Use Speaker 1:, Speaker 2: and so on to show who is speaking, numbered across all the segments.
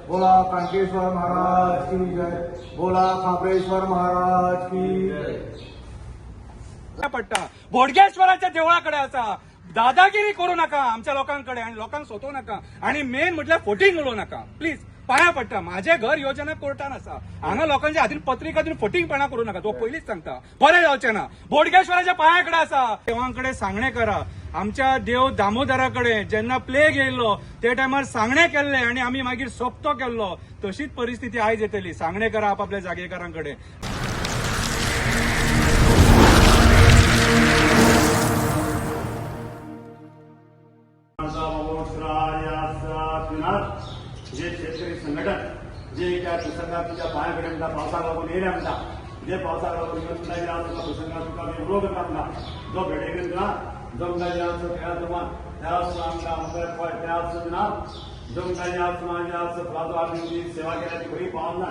Speaker 1: बोला कांकेश्वर महाराज की जय, बोला खापरेश्वर महाराज की जय।
Speaker 2: पट्टा बोडगेश्वराच्या देवळाकडे असा दादागिरी करू नका आमच्या लोकांकडे आणि लोकांक सोदू नका आणि मेन म्हटल्यार फोटींग उलोवं नका प्लीज पाया पडटा माझे घर योजना कोर्टान आसा हांगा लोकांच्या हातीन पत्रिका दिवन फोटींगपणा करू नका तो पयलींच सांगता बरें जावचें ना बोडगेश्वराच्या पायाकडे आसा देवांकडे सांगणे करा आमच्या देव दामोदराकडे जेन्ना प्लेग येयल्लो ते टायमार सांगणे केल्ले आणि आमी मागीर सोपतो केल्लो तशीच परिस्थिती आयज येतली सांगणे करा आपापल्या जागेकारांकडे
Speaker 3: जे शेतकरी संघटन जे त्या प्रसंगात तुझ्या पायाकडे म्हणता पावसाला लागून येण्या म्हणता जे पावसाला लागून प्रसंगात तुका मी विरोध करता जो भेटेकन तुला जमता त्या तुम्हाला त्याच आमच्या आमदार त्याच ना जमता समाजाच प्राजो आम्ही सेवा केल्याची खरी पावना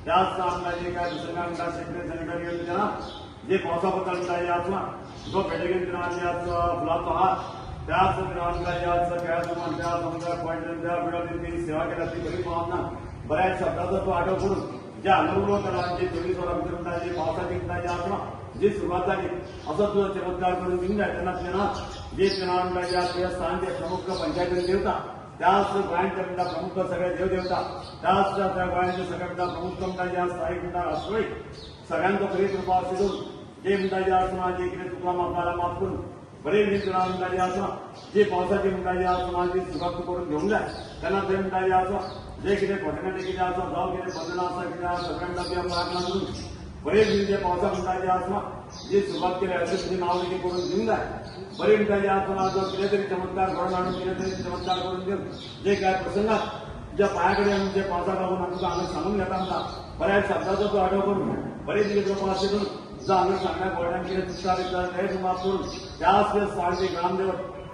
Speaker 3: त्याच आमला जे काय प्रसंगा म्हणता शेतकरी संघटन घेऊन त्यांना जे पावसाबद्दल म्हणता याचना जो भेटेकन तुला याच फुलाचो हात त्याच ग्रामकार्याचं काय तुम्हाला त्या आमदार पॉईंट त्या विरोधी सेवा केल्याची खरी पावना बऱ्याच शब्दाचा तो आठव करून ज्या अनुभव करा जे 24 वरांभितर जे पावसाची जे आसना जी सुरुवात झाली असं तुझं चमत्कार करून घेऊन जाय त्यांना जे त्या स्थानचे प्रमुख पंचायतीने देवता त्याच गोंयांचे म्हणटा प्रमुख सगळे देव देवता त्याच त्या गोंयांचे सगळे म्हणटा प्रमुख म्हणटा ज्या स्थायिक म्हणटा राष्ट्रीय सगळ्यांचो खरी कृपा शिरून जे म्हणटा जे आसना जे कितें चुकला माफाला माफ करून बरे मित्र म्हणटा जे आसा जे पावसाचे म्हणटा जे आसा माझी सुरक्षा करून घेऊन जाय त्यांना ते म्हणटा जे आसा जे कितें घटनाचे कितें आसा जावं कितें बंधनां आसा कितें आसा सगळ्यांना त्या प्रार्थना करून बरे जे पावसा म्हणटा जे आसा जे सुरुवात केली अशें तुझे नांव लेखी करून घेऊन जाय बरे म्हणटा जे आसा जो कितें तरी चमत्कार घडोवन हाडून कितें तरी चमत्कार करून घेवन जे काय प्रसंगात ज्या पायाकडे जे पावसाक लागून आमकां हांगा सांगून घेता म्हणटा बऱ्याच शब्दाचो तो आठव करून बरे कितें कृपा आशिल्लो जो हांगा सांगण्याक गोंयांत कितें चुकता ते माफ करून त्याच स्थानचे ग्रामदेव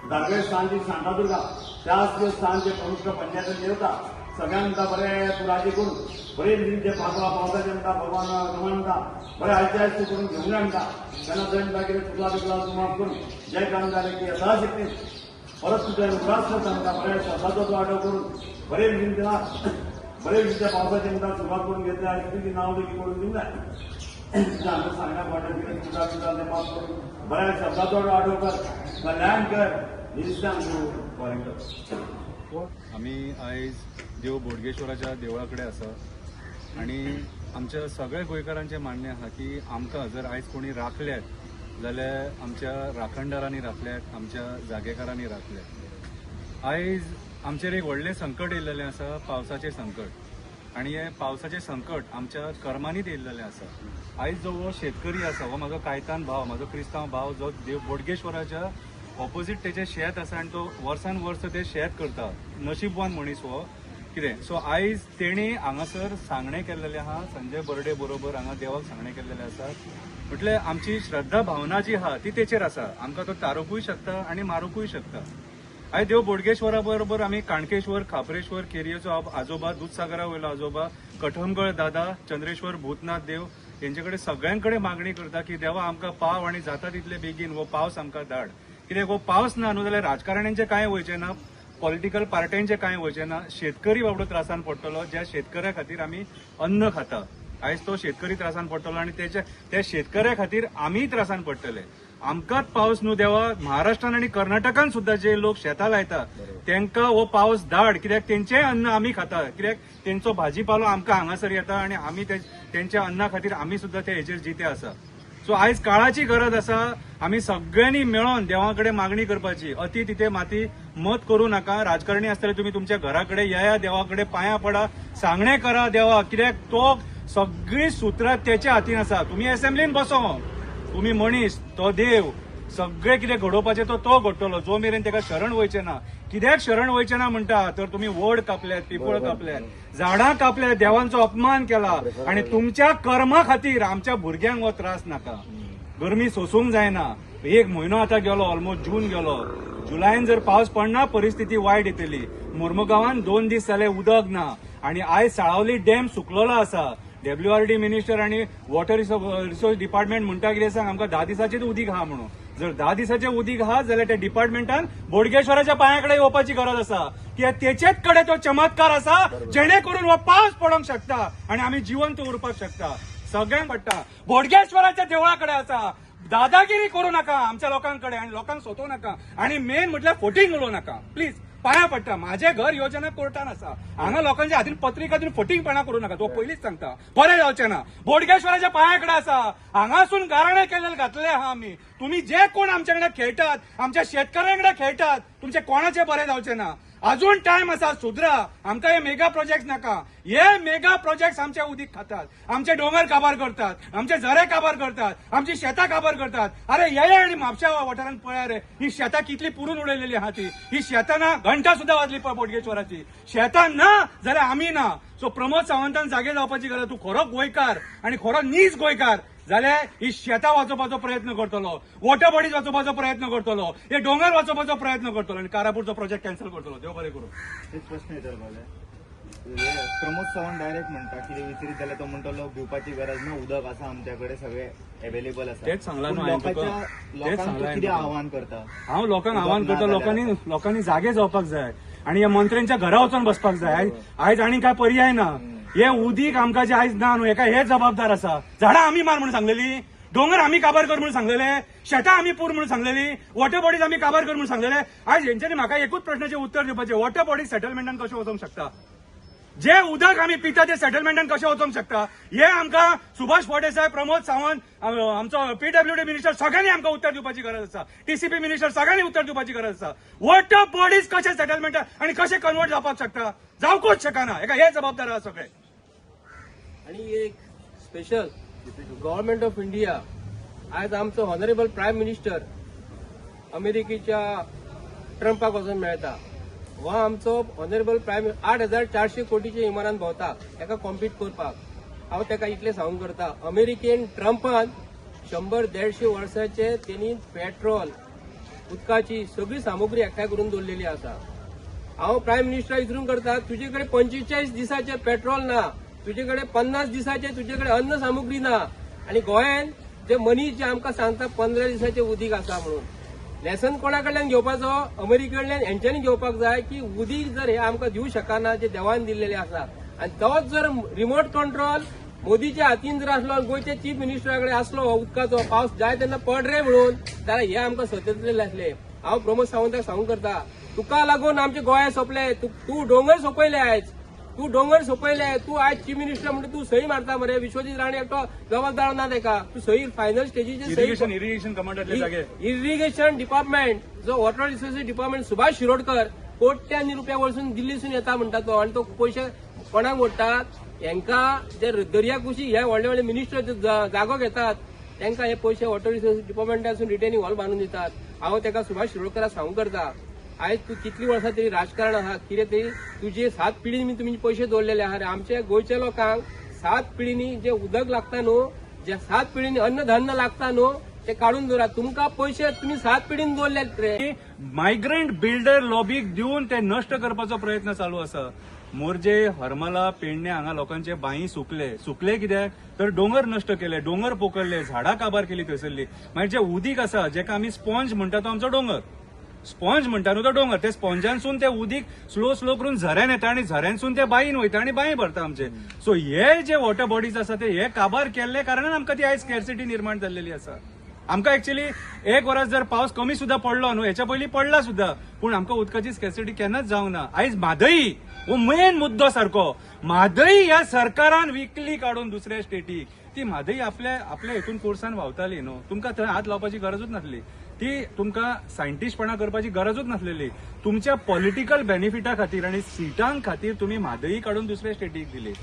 Speaker 3: धारगळे स्थानची शांतादुर्गा त्याच स्थानचे प्रमुख पंचायत देवता सगळ्यांना बरे पुराजी करून बरे जे पावसाचे म्हणटा भगवान रमण म्हणटा बरे आयचे करून घेऊन म्हणटा त्यांना जर म्हणटा कितें चुकला बिकला तूं माफ करून जय काम जालें की येता शिकते परत तुझ्या उदास सांगता बऱ्या शब्दाचो तो आठव करून बरे त्यांना बरे त्या पावसाचे म्हणटा सुरुवात करून घेतले आणि तुझी नाव देखील करून दिवं जाय सांगण्याक वाटत कितें चुका बिका ते माफ करून बऱ्या शब्दाचो आठव कर कल्याण कर इन्स्टंट बरें कर
Speaker 4: आम्ही आयज देव बोडगेश्वराच्या देवळाकडे आसा आणि आमच्या सगळ्या गोंयकारांचें मान्य आहा की आमकां जर आयज कोणी राखल्यात जाल्यार आमच्या राखणदारांनी राखल्यात आमच्या जागेकारांनी राखल्यात आयज आमचेर एक व्हडलें संकट येयल्लें आसा पावसाचें संकट आणि हे पावसाचें संकट आमच्या कर्मांनीच येयल्लें आसा आयज जो हो शेतकरी आसा हो म्हाजो कायतान भाव म्हाजो क्रिस्तांव भाव जो देव बोडगेश्वराच्या ऑपोजीट तेजें शेत आसा आनी तो वर्सान वर्स ते शेत करता नशीबवान मनीस हो कितें सो आयज तेणी हांगासर सांगणे केल्लेलें आहा संजय बर्डे बरोबर हांगा देवाक सांगणे केल्लेलें आसा म्हटल्यार आमची श्रद्धा भावना जी आहा ती तेचेर आसा आमकां तो तारुकूय शकता आनी मारूकूय शकता आयज देव बोडगेश्वरा बरोबर आमी काणकेश्वर खापरेश्वर केरयेचो आजोबा दूधसागरा वयलो आजोबा कठमगळ दादा चंद्रेश्वर भूतनाथ देव हेंचे कडेन सगळ्यां मागणी करता की देवा आमकां पाव आनी जाता तितले बेगीन हो पावस आमकां धाड कित्याक हो पावस ना न्हू जाल्यार राजकारण्यांचे कांय वयचें ना पॉलिटिकल पार्ट्यांचे कांय वयचें ना शेतकरी बाबडो त्रासान पडटलो ज्या शेतकऱ्या खातीर आमी अन्न खाता आयज तो शेतकरी त्रासान पडटलो आनी त्या शेतकऱ्या खातीर आमीय त्रासान पडटले आमकांच पावस न्हू देवा महाराष्ट्रान आनी कर्नाटकान सुद्दां जे लोक शेतां लायता तांकां हो पावस धाड कित्याक तेंचेय अन्न आमी खाता कित्याक तेंचो भाजीपालो आमकां हांगासर येता आनी आमी तेंच्या अन्ना खातीर आमी सुद्दां ते हेचेर जिते आसा सो आयज काळाची गरज आसा आमी सगळ्यांनी मेळोन देवा कडेन मागणी करपाची अति तिथे माती मत करू नका राजकारणी आसतले तुमी तुमच्या घरा कडेन या देवा कडेन पांयां पडा सांगणे करा देवा कित्याक तो सगळी सुत्रां तेच्या हातीन आसा तुमी असेंब्लीन बसो तुमी मनीस तो देव सगळे कितें घडोवपाचें तो घडटलो जो मेरेन ताका शरण वयचें ना कित्याक शरण वयचें ना म्हणटा तर तुमी वड कापल्यात पिपळ कापल्यात झाडां कापल्यात देवांचो अपमान केला आनी तुमच्या कर्मा खातीर आमच्या भुरग्यांक हो त्रास नाका गरमी सोसूंक जायना एक म्हयनो आतां गेलो ऑलमोस्ट जून गेलो जुलयान जर पावस पडना परिस्थिती वायट येतली मुर्मुगांवान 2 दीस जाले उदक ना आनी आयज साळावली डॅम सुकलोलो आसा WRD मिनिस्टर आणि वॉटर रिसोर्स डिपार्टमेंट म्हणटा कितें सांग आमकां 10 दिसाचेच उदीक आहा म्हणून
Speaker 2: जर 10 दिसाचे उदीक आहा जाल्यार त्या डिपार्टमेंटान बोडगेश्वराच्या पांया कडेन येवपाची गरज आसा कित्याक तेचेच कडेन तो चमत्कार आसा जेणे करून हो पावस पडोंक शकता आणि आम्ही जिवंत उरपाक शकता. सगळ्यांक पडटा बोडगेश्वराच्या देवळा कडेन आसा. दादागिरी करू नका आमच्या लोकांकडे आणि लोकांक सोदू नका आणि मेन म्हटल्यार फोटींग उलोव नका प्लीज. पाया पडटा माझे घर योजना कोर्टान आसा. हांगा लोकांच्या हातीन पत्रिका दिवन फटींगपणा करू नका. तो पयलींच सांगता बरें जावचें ना. बोडगेश्वराच्या पांया कडेन आसा. हांगासून गाराणे केलेले घातले आहा आमी. तुम्ही जे कोण आमच्या कडेन खेळटात आमच्या शेतकऱ्यांकडे खेळटात तुमचे कोणाचे बरें जावचें ना. अजून टाइम आसा सुधरा. आमकां हे मेगा प्रोजेक्ट नाका. हे मेगा प्रोजेक्ट आमचे उदीक खातात. आमचे डोंगर काबार करतात. आमचे झरे काबार करतात. आमची शेतां काबार करतात. अरे ये आणि म्हापशा वाठारांत पळया रे ही शेतां कितली पुरून उडयलेली आहा ती. ही शेतां ना घंटा सुद्धा वाजली पळय बोडगेश्वराची. शेतां ना जाल्यार आमी ना. सो प्रमोद सावंतान जागे जावपाची गरज. तूं खरो गोंयकार आणि खरो नीज गोंयकार जाल्यार ही शेतां वाचोवपाचो प्रयत्न करतलो. वॉटर बॉडीज वाचोवपाचो प्रयत्न करतलो. हे डोंगर वाचोवपाचो प्रयत्न करतलो आणि कारापूरचो प्रोजेक्ट कॅन्सल करतलो. देव बरें करूं.
Speaker 1: एक प्रश्न येतलो प्रमोद सावंत डायरेक्ट म्हणटा कितें विचारीत जाल्यार तो म्हणटलो भिवपाची गरज ना उदक आसा आमच्या कडेन सगळे अवेलेबल आसा.
Speaker 2: तेच सांगला न्हू हांवें तुका. तेच सांगला
Speaker 1: कितें आव्हान करता.
Speaker 2: हांव लोकांक आव्हान करता लोकांनी जागे जावपाक जाय आणि या मंत्र्यांच्या घरा वचून बसपाक जाय. आयज आनी काय पर्याय ना. हे उदीक आमकां जे आयज ना न्हू हेका हे जबाबदार आसा. झाडां आमी मार म्हणून सांगलेली. डोंगर आमी काबार कर म्हणून सांगलेले. शेतां आमी पूर म्हणून सांगलेली. वॉटर बॉडीज आमी काबार कर म्हणून सांगलेले. आयज हेंच्यांनी म्हाका एकूच प्रश्नाचे उत्तर दिवपाचें वॉटर बॉडीज सेटलमेंटान कशें वचोंक शकता. जे उदक आमी पिता ते सेटलमेंटान कशें वचोंक शकता हे आमकां सुभाष फळदेसाय प्रमोद सावंत आमचो पीडब्ल्यूडी मिनिस्टर सगळ्यांनी आमकां उत्तर दिवपाची गरज आसा. टीसीपी मिनिस्टर सगळ्यांनी उत्तर दिवपाची गरज आसा. वॉटर बॉडीज कशें सेटलमेंट आणि कशें कन्वर्ट जावपाक शकता जावकूच शकना. हेका हे जबाबदार आहा सगळे.
Speaker 5: आणि एक स्पेशल गव्हर्नमेंट ऑफ इंडिया आज आमचो ऑनरेबल प्रायम मिनिस्टर अमेरिकेच्या ट्रम्पाक वचून मेळटा. हो आमचो ऑनरेबल प्रायम 8,400 कोटीचे इमारान भोंवता ताका कॉम्पीट करपाक. हांव ताका इतलें सांगूंक करता अमेरिकेन ट्रम्पान 100-150 वर्सांचे तेणी पेट्रोल उदकाची सगळी सामुग्री एकठांय करून दवरलेली आसा. हांव प्रायम मिनिस्टर विचारून करता तुजे कडेन 45 दिसाचे पेट्रोल ना. तुजे कडेन 50 दिसाचे तुजे कडेन अन्न सामुग्री ना. आणि गोंयान जे मनीस जे आमकां सांगता 15 दिसाचे उदीक आसा म्हणून. लेसन कोणा कडल्यान घेवपाचो अमेरिके कडल्यान हेंच्यांनी घेवपाक जाय की उदीक जर हे आमकां दिवं शकना जे देवान दिल्लेले आसा आणि तोच जर रिमोट कंट्रोल मोदीच्या हातीन जर आसलो गोंयच्या चीफ मिनिस्टरा कडेन आसलो उदकाचो पावस जाय तेन्ना पड रे म्हणून जाल्यार हे आमकां सततलेले आसले. हांव प्रमोद सावंताक सांगूंक करता तुका लागून आमचे गोंय सोंपले. तूं डोंगर सोंपयले आयज. तू डोंगर सोंपयले. तू आयज चीफ मिनिस्टर म्हणटा तू सही मारता मरे. विश्वजीत राणे एकटो जबाबदार ना ताका. तू सही फायनल स्टेजीचेर
Speaker 2: इरिगेशन कमांडातले जागे
Speaker 5: इरिगेशन डिपार्टमेंट जो water resources department Subhash Shirodkar कोट्यांनी रुपया वरसून दिल्लीसून येता म्हणटा तो. आणि तो पयशे कोणाक ओडटात हांकां जे दर्या कुशी हे व्हडले व्हडले मिनिस्टर जागो घेतात तांकां हे पयशे वॉटर रिसोर्सीस डिपार्टमेंटासून रिटेनिंग हॉल बांदून दितात. हांव ताका सुभाष शिरोडकराक सांगूंक करता आयज तू कितली वर्सां तरी राजकारण आहा कितें तरी तुजे 7 पिढींनी तुमी पयशे दवरलेले आहा रे. आमच्या गोंयच्या लोकांक 7 पिढींनी जे उदक लागता न्हू जे 7 पिढींनी अन्नधान्य लागता न्हू ते काढून दवरा. तुमकां पयशे तुमी 7 पिढीन दवरले रे.
Speaker 2: मायग्रंट बिल्डर लॉबीक दिवन ते नष्ट करपाचो प्रयत्न चालू आसा. मोरजे हरमला पेडणे हांगा लोकांचे बांयी सुकले कित्याक तर डोंगर नष्ट केले. डोंगर पोखरले. झाडां काबार केली थंयसरली. मागीर जे उदीक आसा जेका आमी स्पॉन्ज म्हणटा तो आमचो डोंगर. स्पॉन्ज म्हणटा न्हू तो डोंगर. ते स्पॉन्जानसून ते उदीक स्लो करून झऱ्यान येता आणि झऱ्यांसून ते बांयीन वयता आणि बांय भरता आमचे. सो हे जे वॉटर बॉडीज आसा ते हे काबार केल्ले कारणान आमकां ती आयज स्कॅरसिटी निर्माण जाल्लेली आसा. आमकां एक्चुअली एक वरास जर पावस कमी सुद्धा पडलो न्हू हेच्या पयलीं पडला सुद्धा पूण आमकां उदकाची स्कॅरसिटी केन्नाच जावंक ना. आयज म्हादई हो मेन मुद्दो सारको. म्हादई ह्या सरकारान विकली काडून दुसऱ्या स्टेटीक. ती म्हादई आपल्या हितून कोर्सान व्हांवताली न्हू. तुमकां थंय हात लावपाची गरजूच नासली. ती तुमकां सायंटिस्टपणा करपाची गरजूच नासलेली. तुमच्या पॉलिटिकल बेनिफिटा खातीर आणि सिटांक खातीर तुमी म्हादई काडून दुसऱ्या स्टेटीक दिली.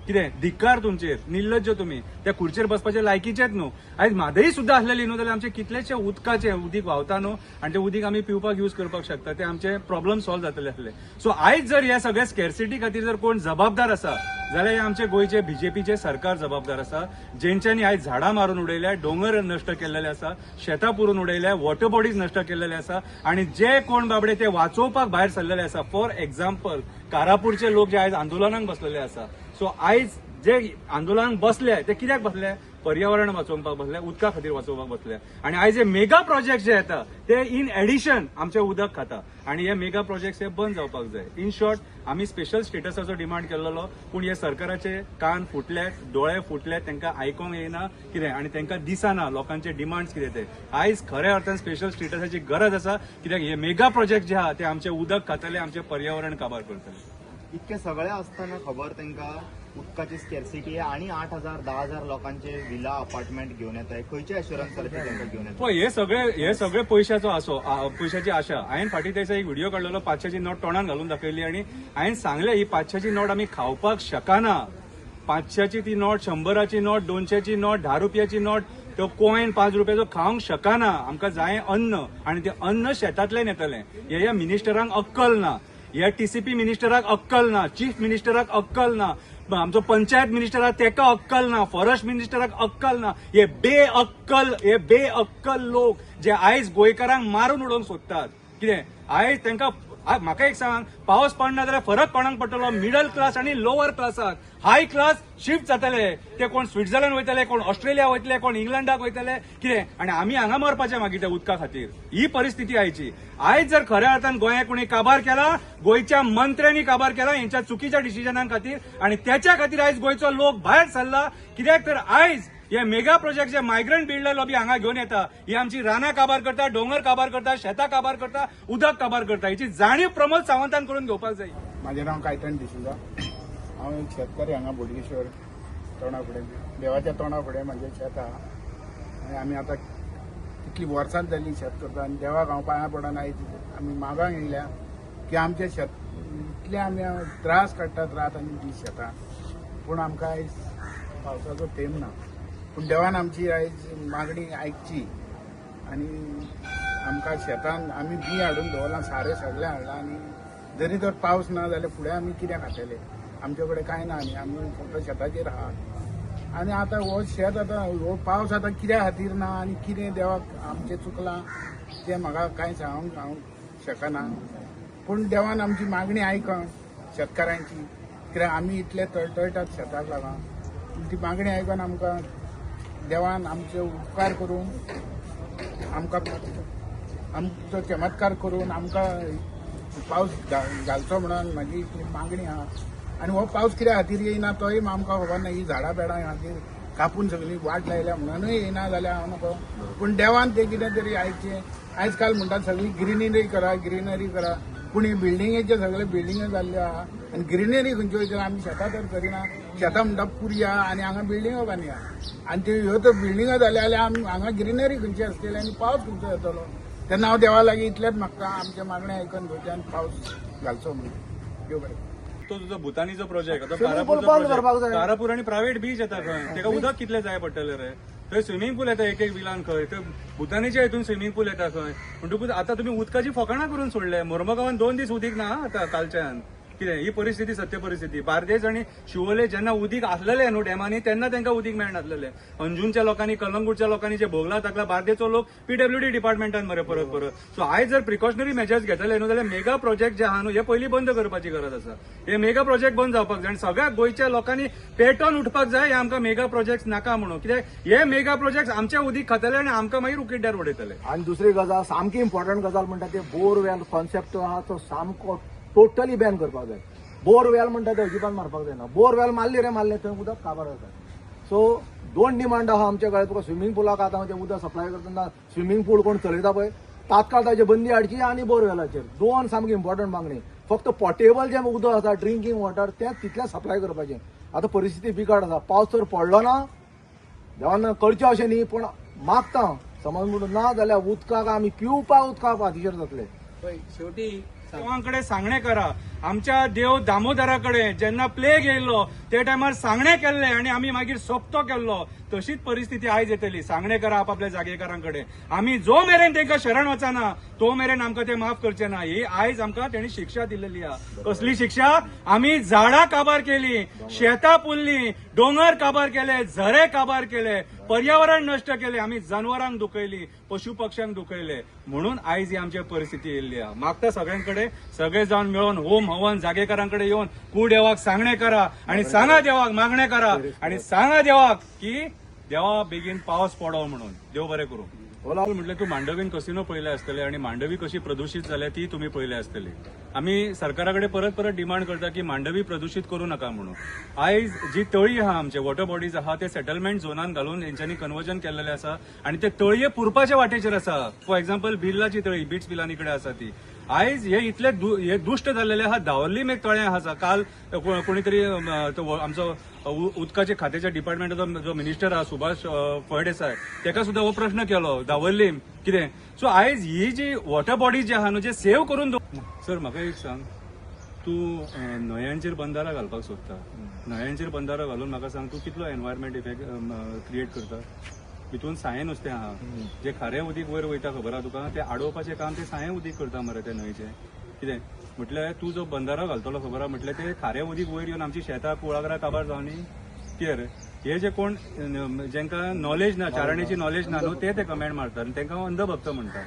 Speaker 2: कितें धिक्कार तुमचेर. निर्लज्ज तुमी. त्या खुर्चेर बसपाचे लायकीचेच न्हू. आयज म्हादई सुद्धा आसलेली न्हू जाल्यार आमचे कितलेशे उदकाचे उदीक व्हांवता न्हू आणि ते उदीक आमी पिवपाक यूज करपाक शकता. ते आमचे प्रॉब्लेम सॉल्व जातले आसले. सो आयज जर ह्या सगळ्या स्कॅरसिटी खातीर जर कोण जबाबदार आसा जाल्यार हे आमचे गोंयचे बीजेपीचे सरकार जबाबदार आसा. जेंच्यांनी आयज झाडां मारून उडयल्या. डोंगर नष्ट केल्लेले आसा. शेतां पुरून उडयल्या. वॉटर बॉडीज नष्ट केल्लेले आसा. आणि जे कोण बाबडे ते वाचोवपाक भायर सरलेले आसा. फॉर एक्झाम्पल कारापूरचे लोक जे आयज आंदोलनाक बसलेले आसा. सो आयज जे आंदोलनाक बसले ते कित्याक बसले
Speaker 4: पर्यावरण वाचोवपाक बसले, उदका खातीर वाचोवपाक बसले. आनी आयज हे मेगा प्रोजेक्ट जे येता ते इन एडिशन आमचे उदक खाता आनी हे मेगा प्रोजेक्ट हे बंद जावपाक जाय. इन शॉर्ट आमी स्पेशल स्टेटसाचो डिमांड केल्लो, पूण हे सरकाराचे कान फुटले, दोळे फुटले, तांकां आयकोंक येना कितें आनी तांकां दिसना लोकांचे डिमांड्स कितें ते. आयज खऱ्या अर्थान स्पेशल स्टेटसाची गरज आसा, कित्याक हे मेगा प्रोजेक्ट जे आहा ते आमचे उदक खातले, आमचे पर्यावरण काबार करतले.
Speaker 1: इतके सगळे असताना खबर तांकां उदकाची स्कॅरसिटी आहे आणि 8,000 10,000 लोकांचे विला अपार्टमेंट घेऊन येत आहे. खंयचे अश्युरन्साचे तांकां घेऊन येतात?
Speaker 4: पळय हे सगळे पयशाची आशा. हांवें फाटीं त्याचा एक व्हिडिओ काडलेलो, 500ची नोट तोंडान घालून दाखयली आनी हांवें सांगलें ही 500ची नोट आमी खावपाक शकना. 500ची ती नोट, 100ची नोट, 200ची नोट, 10 रुपयाची नोट, तो कॉइन 5 रुपयाचो खावंक शकना. आमकां जाय अन्न, आनी ते अन्न शेतांतल्यान येतलें. हे मिनिस्टरांक अक्कल ना, ह्या टीसीपी मिनिस्टराक अक्कल ना, चीफ मिनिस्टराक अक्कल ना, आमचो पंचायत मिनिस्टराक तेका अक्कल ना, फॉरेस्ट मिनिस्टराक अक्कल ना. हे बेअक्कल लोक जे आयज गोंयकारांक मारून उडोवंक सोदतात. कितें आयज तांकां म्हाका एक सांग, पावस पडना जाल्यार फरक कोणाक पडटलो? मिडल क्लास आनी लोअर क्लासाक. हाय क्लास शिफ्ट जातले, ते कोण स्विट्झर्लंड वयतले, कोण ऑस्ट्रेलिया वयतले, कोण इंग्लंडाक वयतले, कितें आनी आमी हांगा मरपाचे मागीर त्या उदका खातीर. ही परिस्थिती आयची. आयज जर खऱ्या अर्थान गोंयाक कोणी काबार केला, गोंयच्या मंत्र्यांनी काबार केला हेंच्या चुकीच्या डिसिजनां खातीर, आनी त्याच्या खातीर आयज गोंयचो लोक भायर सरला. कित्याक तर आयज हे मेगा प्रोजेक्ट जे मायग्रंट बिल्डर लॉबी हांगा घेवन येता, ही आमची रानां काबार करता, डोंगर काबार करता, शेतां काबार करता, उदक काबार करता. हेची जाणीव प्रमोद सावंतान करून घेवपाक जाय.
Speaker 6: माझे नाव कायतण डिसूजा. हांव एक शेतकरी हांगा बोडगेश्वर तोंडा फुडें, देवाच्या तोंडा फुडें म्हजें शेत आहा. आनी आमी आतां कितली वर्सां जालीं शेत करता, आनी देवाक हांव पांयां पडोन आयज आमी मागांक येयल्या की आमचे शेत इतले आमी त्रास काडटात रात आनी दीस शेतां, पूण आमकां आयज पावसाचो थेंब ना. पूण देवान आमची आयज मागणी आयकची आनी आमकां शेतान आमी बी हाडून दवरलां, सारें सगळें हाडलां. आनी जरी तर पावस ना जाल्यार फुडें आमी कितें खातले? आमचे कडेन कांय ना न्ही, आमी फक्त शेताचेर आहात. आनी आतां हो शेत आतां हो पावस आतां कित्या खातीर ना आनी कितें देवाक आमचें चुकलां तें म्हाका कांय सांगूंक हांव शकना. पूण देवान आमची मागणी आयकन शेतकारांची, कित्याक आमी इतले तळतळटात शेताक लागून, ती मागणी आयकून आमकां देवान आमचे उपकार करून आमचो चमत्कार करून आमकां पावस घालचो म्हणून म्हाजी मागणी आहा. आनी हो पावस कित्या खातीर येयना तोय आमकां खबर ना. ही झाडां बेडां खातीर कापून सगळी वाट लायल्या म्हणूनय येयना जाल्यार हांव नकळो. पूण देवान तें कितें तरी आयचें. आयज काल म्हणटात सगळी ग्रिनरी करा, पूण ही बिल्डिंगेचे सगळे बिल्डिंगे जाल्ल्यो आहा. आनी ग्रिनरी खंयच्यो वयतल्यो? आमी शेतां तर करिना. शेतां म्हणटा पुरया आनी हांगा बिल्डिंगो बांदया. आनी त्यो ह्यो तर बिल्डिंगो जाल्या जाल्यार आमी हांगा ग्रिनरी खंयची आसतली आनी पावस खंयचो येतलो? तेन्ना हांव देवा लागीं इतलेंच मागता, आमचे मागणे आयकून घेवचे आनी पावस घालचो म्हणून. देव बरें.
Speaker 4: तो तुजो भुतानीचो प्रोजेक्ट आता कारापूर आनी प्रायव्हेट बीच येता खंय, तेका उदक कितले जाय पडटले रे? थंय स्विमींग पूल येता एक बिलान खंय, थंय भुतानीच्या हितून स्विमींग पूल येता खंय. म्हणटकूच आतां तुमी उदकाची फकाणां करून सोडले. मोर्मुगांवान 2 दीस उदीक ना आतां कालच्यान. कितें ही परिस्थिती सत्य परिस्थिती. बार्देस आनी शिवोले जेन्ना उदीक आसलेले न्हू डॅमांनी तेन्ना तांकां उदीक मेळनासलेले. अंजुनच्या लोकांनी, कलंगूटच्या लोकांनी जे भोगला ताका बार्देसचो लोक पीडब्ल्यूडी डिपार्टमेंटान मरे परत. सो आयज जर प्रिकॉशनरी मेजर्स घेतले न्हू जाल्यार मेगा प्रोजेक्ट जे आहा न्हू हे पयलीं बंद करपाची गरज आसा. हे मेगा प्रोजेक्ट बंद जावपाक जाय आनी सगळ्या गोंयच्या लोकांनी पेटोवन उठपाक जाय हे आमकां मेगा प्रोजेक्ट नाका म्हणून. कित्याक हे मेगा प्रोजेक्ट आमचे उदीक खातले आनी आमकां मागीर उकिड्ड्यार उडयतले.
Speaker 7: आनी दुसरी गजाल सामकी इम्पॉर्टंट गजाल म्हणटा ते बोरवेल कॉन्सेप्ट आहा तो सामको टोटली बॅन करपाक जाय. बोरवेल म्हणटा ते अजिबात मारपाक जायना. बोरवेल मारले थंय उदक काबार जाता. सो 2 डिमांड आहा आमच्या कडेन. तुका स्विमींग पुलाक आतां ते उदक सप्लाय करतना स्विमींग पूल कोण चलयता पळय तात्काळ ताची बंदी हाडची आनी बोरवेलाचेर 2 सामकी इम्पॉर्टंट मागणी. फक्त पोर्टेबल जें उदक आसा ड्रिंकींग वॉटर तें तितलें सप्लाय करपाचें. आतां परिस्थिती बिकट आसा. पावस तर पडलो ना, देवान करचें अशें न्ही, पूण मागता समज म्हणून ना जाल्यार उदकाक आमी पिवपाक उदकाक फाटीचेर जातले.
Speaker 5: शेवटी
Speaker 2: देवांकडे सांगणे करा. आमच्या देव दामोदराकडे जेन्ना प्लेग येयल्लो ते टायमार सांगणे केल्ले आनी आमी मागीर सोपतो केल्लो. तशीच परिस्थिती आयज येतली. सांगणे करा आपापल्या जागेकारांकडे. आमी जो मेरेन तांकां शरण वचना तो मेरेन आमकां ते माफ करचे ना. ही आयज आमकां तेणी शिक्षा दिलेली आहा. कसली शिक्षा? आमी झाडां काबार केली, शेतां पुल्ली, दोंगर काबार केले, झरे काबार केले, पर्यावरण नश्ट केले, आमी जनावरांक दुखयली, पशु पक्ष्यांक दुखयले. म्हणून आयज ही आमची परिस्थिती येयल्ली आहा. मागता सगळ्यांकडे सगळे जावन मेळून होम हवन जागेकारांकडे येवन कू देवाक सांगणे करा आनी सांगा देवाक मागणे करा आनी सांगा देवाक की
Speaker 4: देवा बेगीन पावस पडो म्हणून देव बरें करूं.
Speaker 7: बोला.
Speaker 4: म्हटलें तूं मांडवीन कसिनो पळयले आसतले आनी मांडवी कशी प्रदूशीत जाल्या ती तुम्ही पळयली आसतली. आमी सरकारा कडेन परत परत डिमांड करता की मांडवी प्रदूशीत करूं नाका म्हणून. आयज जी तळी आहा आमचे वॉटर बॉडीज आहा ते सेटलमेंट झोनान घालून तेंच्यांनी कन्वर्जन केल्लेले आसा आणि ते तळये पुरपाच्या वाटेचेर आसा. फॉर एक्झाम्पल बिर्लाची तळी बिट्स बिलानी कडेन आसा ती. आयज हे इतले हे दुष्ट जाल्लेले आहा. दावर्लीम एक तळें आसा. काल कोणीतरी आमचो उदकाचे खात्याच्या डिपार्टमेंटाचो जो मिनिस्टर आहा सुभाष फळदेसाय ताका सुद्धा हो प्रश्न केलो दावर्लीम कितें. सो आयज ही जी वॉटर बॉडीज जे आहा न्हू जे सेव्ह करून सर म्हाका एक सांग, तूं न्हंयांचेर बंदारा घालपाक सोदता. न्हंयांचेर बंदारा घालून म्हाका सांग तूं कितलो एनवायरमेंट इफेक्ट क्रिएट करता. भितून सायें नुस्तें आहा जे खारें उदीक वयर वयता खबर आहा तुका, ते आडोवपाचें काम ते सायें उदीक करता मरे ते न्हंयचें. कितें म्हटल्यार तूं जो बंदारो घालतलो खबर आहा म्हटल्यार ते खारें उदीक वयर येवन आमची शेतां कुळागरां काबार जावनी कितें रे. हे जे कोण जेंकां नॉलेज ना, चारण्याची नॉलेज ना न्हू ते कमेंट मारतात आनी तांकां अंधभक्त म्हणटा.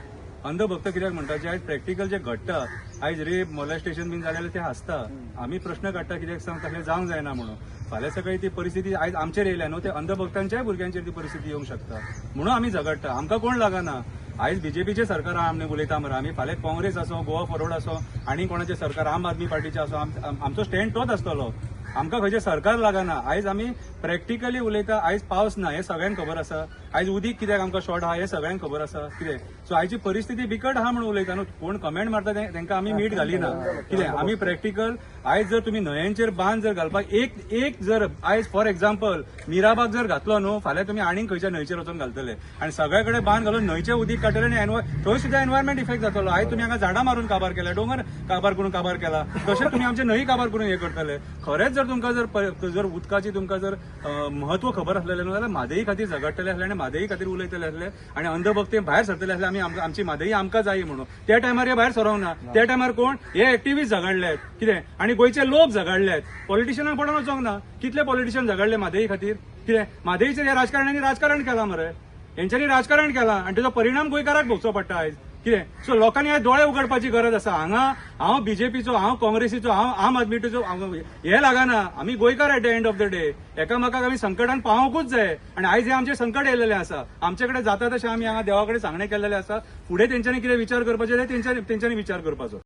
Speaker 4: अंधभक्त कित्याक म्हणटा जे आयज प्रॅक्टिकल जे घडटा, आयज रेप मॉलेस्टेशन बीन जालें ते हांसता. आमी प्रश्न काडटा कित्याक सांग तसलें जावंक जायना म्हणून. फाल्यां सकाळी ती परिस्थिती आयज आमचेर येयल्या न्हू, ते अंधभक्तांच्याय भुरग्यांचेर ती परिस्थिती येवंक शकता म्हणून आमी झगडटा. आमकां कोण लागना. आयज बीजेपीचे सरकार आमी उलयता मरे, आमी फाल्यां काँग्रेस आसो, गोवा फॉरवर्ड आसो, आनी कोणाचें सरकार आम आदमी पार्टीचे आसो, आमचो स्टँड तोच आसतलो. आमकां खंयचें सरकार लागना. आयज आमी प्रॅक्टिकली उलयता. आयज पावस ना हे सगळ्यांक खबर आसा. आयज उदीक कित्याक आमकां शॉर्ट आहा हे सगळ्यांक खबर आसा कितें. सो आयची परिस्थिती बिकट आहा म्हणून उलयता न्हू. कोण कमेंट मारता तांकां आमी मीठ घालिना कितें. आमी प्रॅक्टिकल आयज जर तुमी न्हंयांचेर बांद जर घालपाक एक जर आयज फॉर एक्झाम्पल मिराबाग जर घातलो न्हू, फाल्यां तुमी आनीक खंयच्या न्हंयचेर वचून घालतले आनी सगळे कडेन बांद घालून न्हंयचें उदीक काडटले आनी थंय सुद्दां एनवायरमेंट इफेक्ट जातलो. आयज तुमी हांगा झाडां मारून काबार केल्या, दोंगर काबार करून काबार केला, तशेंच तुमी आमचे न्हंय काबार करून हे करतले. खरेंच जर तुमकां जर उदकाची तुमकां जर महत्व खबर आसलेलें न्हू जाल्यार म्हादई खातीर झगडटले आसले आनी म्हादई खातीर उलयतले आसले आनी अंधभक्ती भायर सरतले आसले. आमची म्हादई आमकां जायी म्हणून त्या टायमार हे भायर सरोंक ना. त्या टायमार कोण हे एक्टिव्हिस्ट झगडल्यात कितें आनी गोंयचे लोक झगडल्यात. पॉलिटिशियनांक पडोन वचोंक ना. कितले पॉलिटिशियन झगडले म्हादई खातीर कितें. म्हादईचेर ह्या राजकारण्यांनी राजकारण केलां मरे. हेंच्यांनी राजकारण केलां आनी ताचो परिणाम गोंयकाराक भोगचो पडटा आयज कितें. सो लोकांनी आयज दोळे उगडपाची गरज आसा. हांगा हांव बीजेपीचो, हांव काँग्रेसीचो, हांव आम आदमीचो हे लागना. आमी गोंयकार at the end of the day. एकामेकाक आमी संकटान पावोवंकूच जाय आनी आयज हे आमचे संकट येयलेले आसा. आमचे कडेन जाता तशें आमी हांगा देवा कडेन सांगणें केल्लेलें आसा. फुडें तेंच्यांनी कितें विचार करपाचें तेंच्यांनी विचार करपाचो.